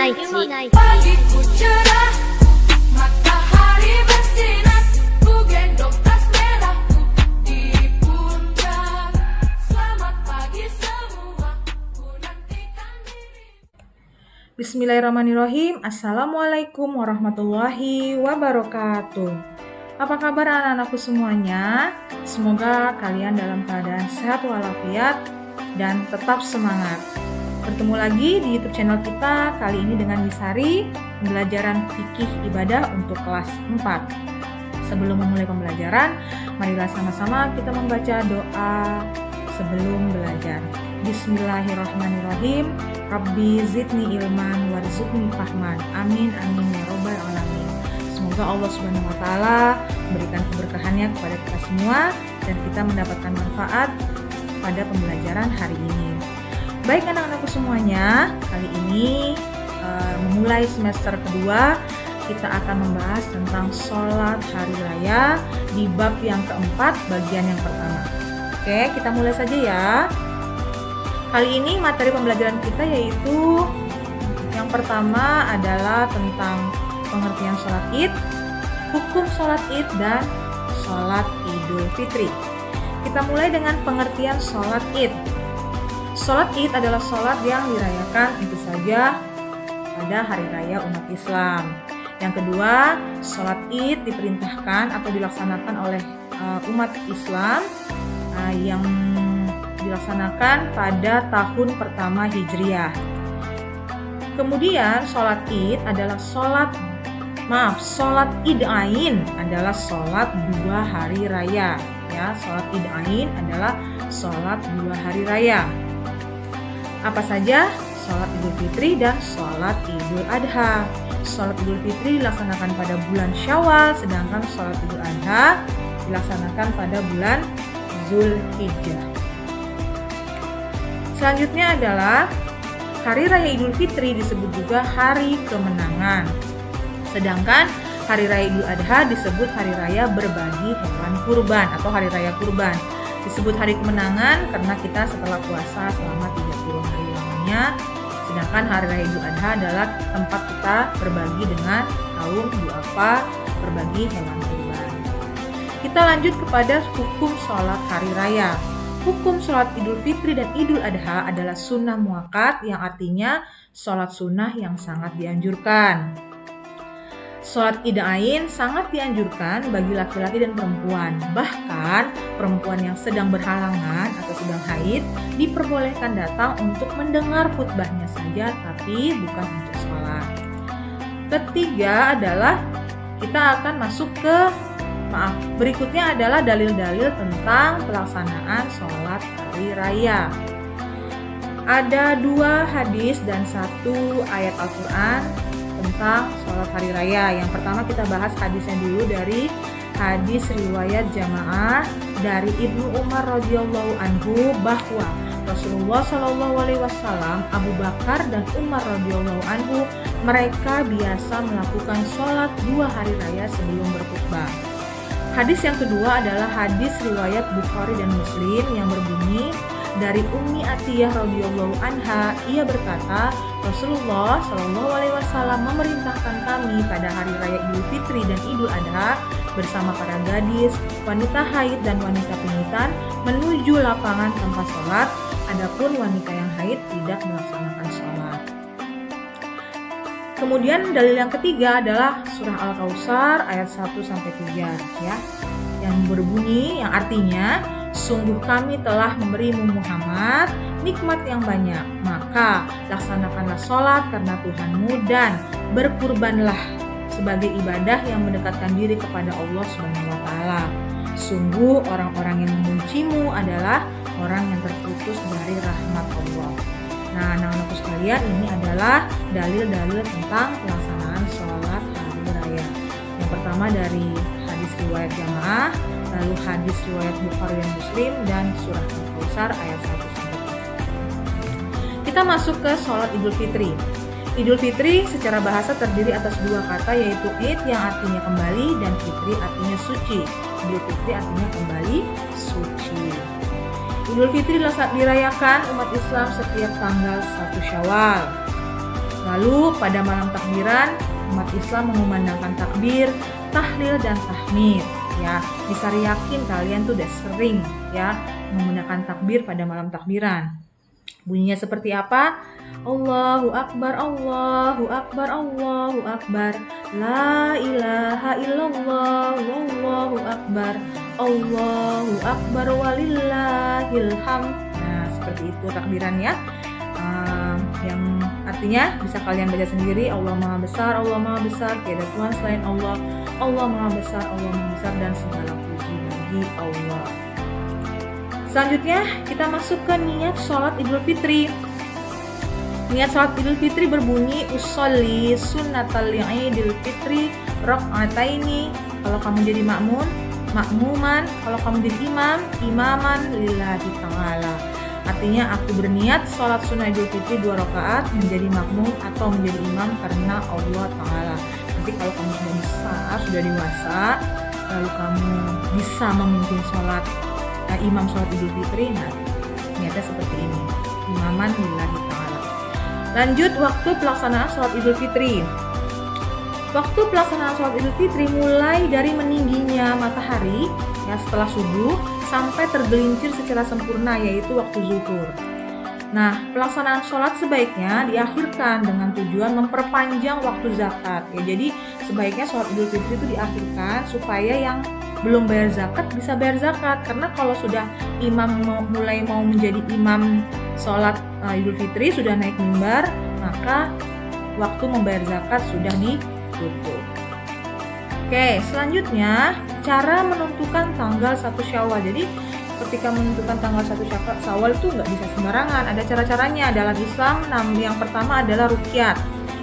Pagiku cerah, matahari bersinar, ku gendong tas merahku di pundak. Selamat pagi semua, ku nantikan diri. Bismillahirrahmanirrahim. Assalamualaikum warahmatullahi wabarakatuh. Apa kabar anak-anakku semuanya? Semoga kalian dalam keadaan sehat walafiat dan tetap semangat. Bertemu lagi di YouTube channel kita kali ini dengan Misari, pembelajaran fikih ibadah untuk kelas 4. Sebelum memulai pembelajaran, marilah sama-sama kita membaca doa sebelum belajar. Bismillahirrahmanirrahim. Rabbi zidni ilman warzuqni fahman. Amin amin ya robbal alamin. Semoga Allah Subhanahu wa taala memberikan keberkahannya kepada kita semua dan kita mendapatkan manfaat pada pembelajaran hari ini. Baik anak-anakku semuanya, kali ini memulai semester kedua kita akan membahas tentang sholat hari raya di bab yang keempat bagian yang pertama. Oke, kita mulai saja ya. Kali ini materi pembelajaran kita yaitu yang pertama adalah tentang pengertian sholat id, hukum sholat id, dan sholat idul fitri. Kita mulai dengan pengertian sholat id. Sholat id adalah sholat yang dirayakan tentu saja pada hari raya umat Islam. Yang kedua, sholat id diperintahkan atau dilaksanakan oleh umat Islam yang dilaksanakan pada tahun pertama Hijriah. Kemudian sholat id adalah sholat id ain adalah sholat 2 hari raya. Ya, sholat id ain adalah sholat 2 hari raya. Apa saja? Sholat idul fitri dan sholat idul adha. Sholat idul fitri dilaksanakan pada bulan Syawal, sedangkan sholat idul adha dilaksanakan pada bulan Zulhijjah. Selanjutnya adalah hari raya idul fitri disebut juga hari kemenangan. Sedangkan hari raya idul adha disebut hari raya berbagi hewan kurban atau hari raya kurban. Disebut hari kemenangan karena kita setelah puasa selama 30 hari lamanya. Sedangkan hari raya idul adha adalah tempat kita berbagi dengan kaum duafa, berbagi hewan kurban. Kita lanjut kepada hukum sholat hari raya. Hukum sholat idul fitri dan idul adha adalah sunnah muakkad yang artinya sholat sunnah yang sangat dianjurkan. Sholat id ain sangat dianjurkan bagi laki-laki dan perempuan. Bahkan perempuan yang sedang berhalangan atau sedang haid diperbolehkan datang untuk mendengar khutbahnya saja, tapi bukan untuk sholat. Ketiga adalah kita akan masuk ke berikutnya adalah dalil-dalil tentang pelaksanaan sholat hari raya. Ada 2 hadis dan 1 ayat Al-Quran tentang sholat hari raya. Yang pertama kita bahas hadisnya dulu dari hadis riwayat jamaah dari Ibnu Umar radhiyallahu anhu bahwa Rasulullah Shallallahu alaihi wasallam, Abu Bakar dan Umar radhiyallahu anhu mereka biasa melakukan sholat 2 hari raya sebelum berkhutbah. Hadis yang kedua adalah hadis riwayat Bukhari dan Muslim yang berbunyi dari Ummi Atiyah radhiyallahu anha, ia berkata, Rasulullah Shallallahu alaihi wasallam memerintahkan kami pada hari raya Idul Fitri dan Idul Adha bersama para gadis, wanita haid dan wanita pimitan menuju lapangan tempat sholat. Adapun wanita yang haid tidak melaksanakan sholat. Kemudian dalil yang ketiga adalah surah Al-Kautsar ayat 1-3 ya, yang berbunyi yang artinya sungguh kami telah memberimu Muhammad nikmat yang banyak, maka laksanakanlah sholat karena Tuhanmu dan berkurbanlah sebagai ibadah yang mendekatkan diri kepada Allah Subhanahu wa taala. Sungguh orang-orang yang membencimu adalah orang yang terputus dari rahmat Allah. Nah, anak-anakku sekalian, ini adalah dalil-dalil tentang pelaksanaan sholat hari raya. Yang pertama dari hadis riwayat jamaah, lalu hadis riwayat Bukhari dan Muslim, dan surah Al-Kautsar ayat 1-3. Kita masuk ke sholat Idul Fitri. Idul Fitri secara bahasa terdiri atas 2 kata, yaitu Id yang artinya kembali dan Fitri artinya suci. Idul Fitri artinya kembali suci. Idul Fitri dirayakan umat Islam setiap tanggal 1 Syawal. Lalu pada malam takbiran umat Islam mengumandangkan takbir, tahlil dan tahmid. Ya, bisa yakin kalian tuh udah sering ya menggunakan takbir pada malam takbiran. Bunyinya seperti apa? Allahu Akbar, Allahu Akbar, Allahu Akbar, La ilaha illallah, Wallahu Akbar, Allahu Akbar, walillahil hamd. Nah, seperti itu takbirannya. Yang artinya bisa kalian baca sendiri, Allah Maha Besar, Allah Maha Besar, tiada Tuhan selain Allah, Allah Maha Besar, Allah Maha Besar, dan segala puji bagi Allah. Selanjutnya kita masuk ke niat sholat Idul Fitri. Niat sholat Idul Fitri berbunyi usolli sunnatal Idul Fitri rak'ataini. Kalau kamu jadi makmuman. Kalau kamu jadi imam, imaman lillahi ta'ala. Artinya aku berniat sholat sunnah Idul Fitri 2 rakaat menjadi makmum atau menjadi imam karena Allah Ta'ala. Nanti kalau kamu sudah besar, sudah dewasa, lalu kamu bisa memimpin sholat imam sholat Idul Fitri, nah niatnya seperti ini, imaman lillahi ta'ala. Lanjut waktu pelaksanaan sholat Idul Fitri. Waktu pelaksanaan sholat Idul Fitri mulai dari meningginya matahari ya setelah subuh sampai tergelincir secara sempurna, yaitu waktu zuhur. Nah, pelaksanaan sholat sebaiknya diakhirkan dengan tujuan memperpanjang waktu zakat. Ya, jadi sebaiknya sholat Idul Fitri itu diakhirkan supaya yang belum bayar zakat bisa bayar zakat. Karena kalau sudah imam mulai mau menjadi imam sholat Idul Fitri, sudah naik mimbar, maka waktu membayar zakat sudah ditutup. Oke, selanjutnya cara menentukan tanggal 1 Syawal. Jadi ketika menentukan tanggal 1 Syawal itu nggak bisa sembarangan. Ada cara-caranya dalam Islam. Yang pertama adalah ruqyat,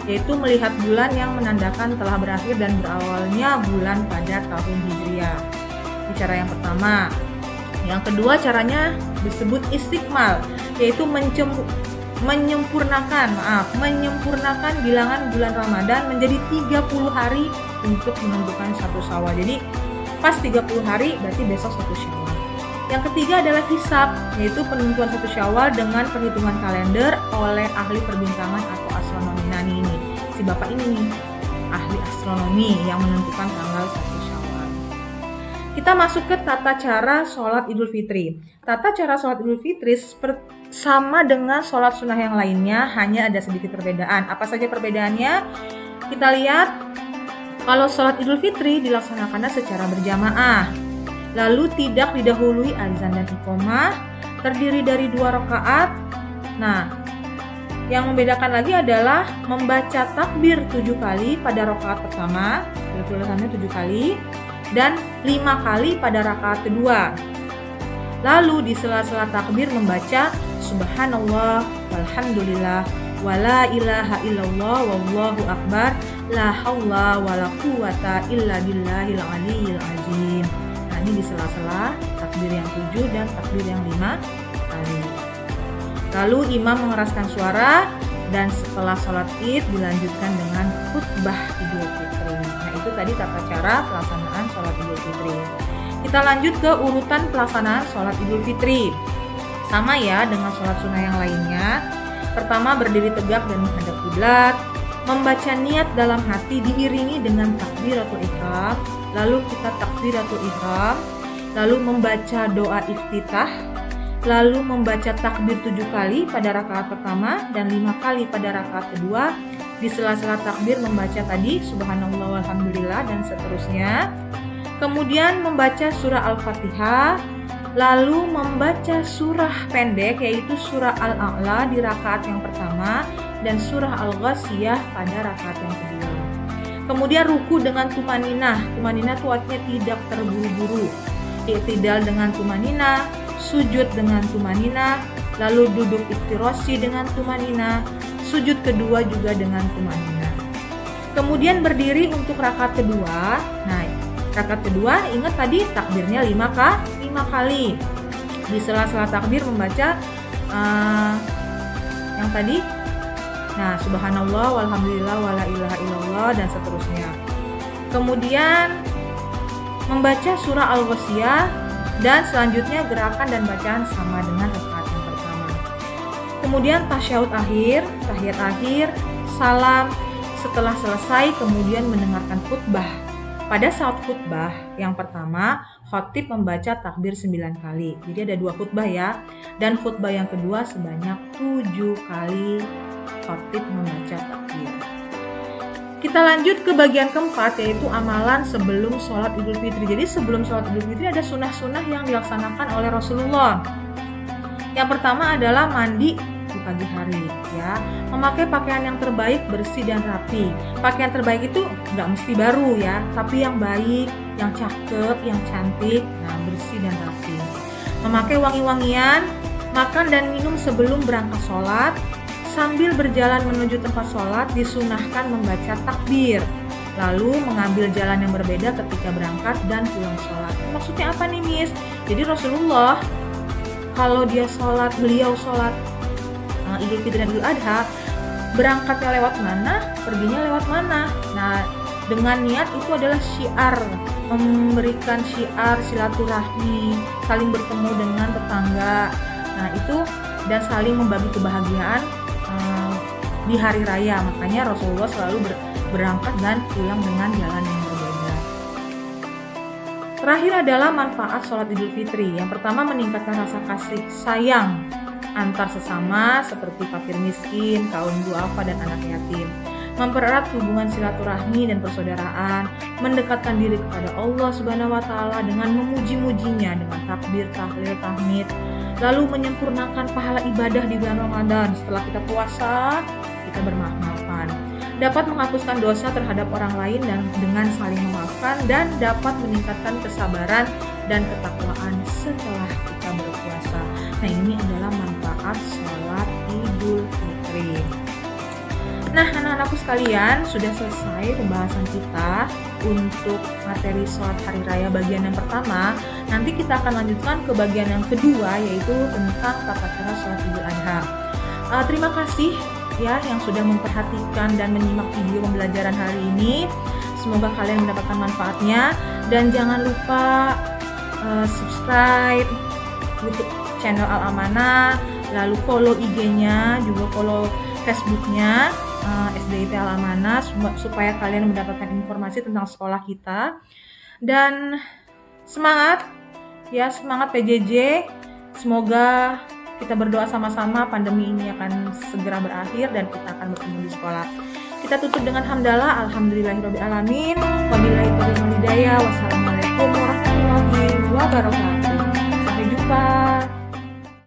yaitu melihat bulan yang menandakan telah berakhir dan berawalnya bulan pada tahun Hijriah. Ini cara yang pertama. Yang kedua caranya disebut istikmal, yaitu menyempurnakan bilangan bulan Ramadan menjadi 30 hari untuk menentukan 1 Syawal. Jadi pas 30 hari berarti besok 1 Syawal. Yang ketiga adalah hisab, yaitu penentuan 1 Syawal dengan perhitungan kalender oleh ahli perbintangan atau astronomi. Nah ini si bapak ini nih, ahli astronomi yang menentukan tanggal 1 Syawal. Kita masuk ke tata cara sholat Idul Fitri. Tata cara sholat Idul Fitri sama dengan sholat sunnah yang lainnya, hanya ada sedikit perbedaan. Apa saja perbedaannya? Kita lihat, kalau sholat Idul Fitri dilaksanakannya secara berjamaah, lalu tidak didahului azan dan iqomah, terdiri dari 2 rakaat. Nah, yang membedakan lagi adalah membaca takbir 7 kali pada rakaat pertama, tulisannya 7 kali, dan 5 kali pada rakaat kedua. Lalu di sela-sela takbir membaca Subhanallah walhamdulillah wala ilaha illallah wallahu akbar la haula wala quwata illa billahil aliyil azim. Nah, ini di sela-sela takbir yang 7 dan takbir yang 5 kali. Lalu imam mengeraskan suara dan setelah sholat Id dilanjutkan dengan khutbah Idul Fitri. Nah, itu tadi tata cara pelaksanaan sholat Idul Fitri. Kita lanjut ke urutan pelaksanaan sholat Idul Fitri. Sama ya dengan sholat sunnah yang lainnya. Pertama, berdiri tegak dan menghadap kiblat, membaca niat dalam hati diiringi dengan takbiratul ihram, lalu kita takbiratul ihram, lalu membaca doa iftitah, lalu membaca takbir 7 kali pada rakaat pertama dan 5 kali pada rakaat kedua. Di sela-sela takbir membaca tadi Subhanallah walhamdulillah dan seterusnya. Kemudian membaca surah Al-Fatihah, lalu membaca surah pendek yaitu surah Al-A'la di rakaat yang pertama dan surah Al-Ghasyiyah pada rakaat yang kedua. Kemudian ruku dengan tumaninah. Tumaninah itu artinya tidak terburu-buru. I'tidal dengan tumaninah, sujud dengan tumaninah, lalu duduk iftirosi dengan tumaninah, sujud kedua juga dengan tumaninah. Kemudian berdiri untuk rakaat kedua. Nah, rakaat kedua ingat tadi takbirnya 5 kali. Di sela-sela takbir membaca yang tadi. Nah, subhanallah walhamdulillah wala ilaha illallah dan seterusnya. Kemudian membaca surah Al-Ghasyiyah dan selanjutnya gerakan dan bacaan sama dengan rakaat yang pertama. Kemudian tasyahud akhir, tahiyat akhir, salam. Setelah selesai kemudian mendengarkan khutbah. Pada saat khutbah yang pertama, khatib membaca takbir 9 kali. Jadi ada 2 khutbah ya. Dan khutbah yang kedua sebanyak 7 kali khatib membaca takbir. Kita lanjut ke bagian keempat, yaitu amalan sebelum sholat Idul Fitri. Jadi sebelum sholat Idul Fitri ada sunnah-sunnah yang dilaksanakan oleh Rasulullah. Yang pertama adalah mandi di pagi hari, ya, memakai pakaian yang terbaik, bersih dan rapi. Pakaian terbaik itu nggak mesti baru ya, tapi yang baik, yang cakep, yang cantik, nah bersih dan rapi. Memakai wangi-wangian, makan dan minum sebelum berangkat sholat. Sambil berjalan menuju tempat sholat disunahkan membaca takbir, lalu mengambil jalan yang berbeda ketika berangkat dan pulang sholat. Maksudnya apa nih Miss? Jadi Rasulullah kalau beliau sholat Idul Fitri dan Idul Adha, berangkatnya lewat mana, perginya lewat mana. Nah, dengan niat itu adalah syiar, memberikan syiar silaturahmi, saling bertemu dengan tetangga. Nah, itu dan saling membagi kebahagiaan di hari raya. Makanya Rasulullah selalu berangkat dan pulang dengan jalan yang berbeda. Terakhir adalah manfaat sholat Idul Fitri. Yang pertama, meningkatkan rasa kasih sayang antar sesama seperti fakir miskin, kaum duafa dan anak yatim. Mempererat hubungan silaturahmi dan persaudaraan, mendekatkan diri kepada Allah Subhanahu wa taala dengan memuji-mujinya dengan takbir, tahlil, tahmid, lalu menyempurnakan pahala ibadah di bulan Ramadan. Setelah kita puasa, kita bermaaf-maafan. Dapat menghapuskan dosa terhadap orang lain dan dengan saling memaafkan, dan dapat meningkatkan kesabaran dan ketakwaan setelah kita berpuasa. Nah, ini adalah manfaat sholat Idul Fitri. Nah, anak-anakku sekalian, sudah selesai pembahasan kita untuk materi sholat hari raya bagian yang pertama. Nanti kita akan lanjutkan ke bagian yang kedua, yaitu tentang tata cara sholat Idul Adha. Terima kasih ya yang sudah memperhatikan dan menyimak video pembelajaran hari ini. Semoga kalian mendapatkan manfaatnya, dan jangan lupa subscribe YouTube channel Al Amanah, lalu follow IG-nya, juga follow Facebook-nya SDIP Al Amanah, supaya kalian mendapatkan informasi tentang sekolah kita. Dan semangat ya, semangat PJJ. Semoga kita berdoa sama-sama pandemi ini akan segera berakhir dan kita akan bertemu di sekolah. Kita tutup dengan hamdalah, alhamdulillahirabbil alamin. Wabillahi taufiq wal hidayah. Wassalamualaikum warahmatullahi wabarakatuh.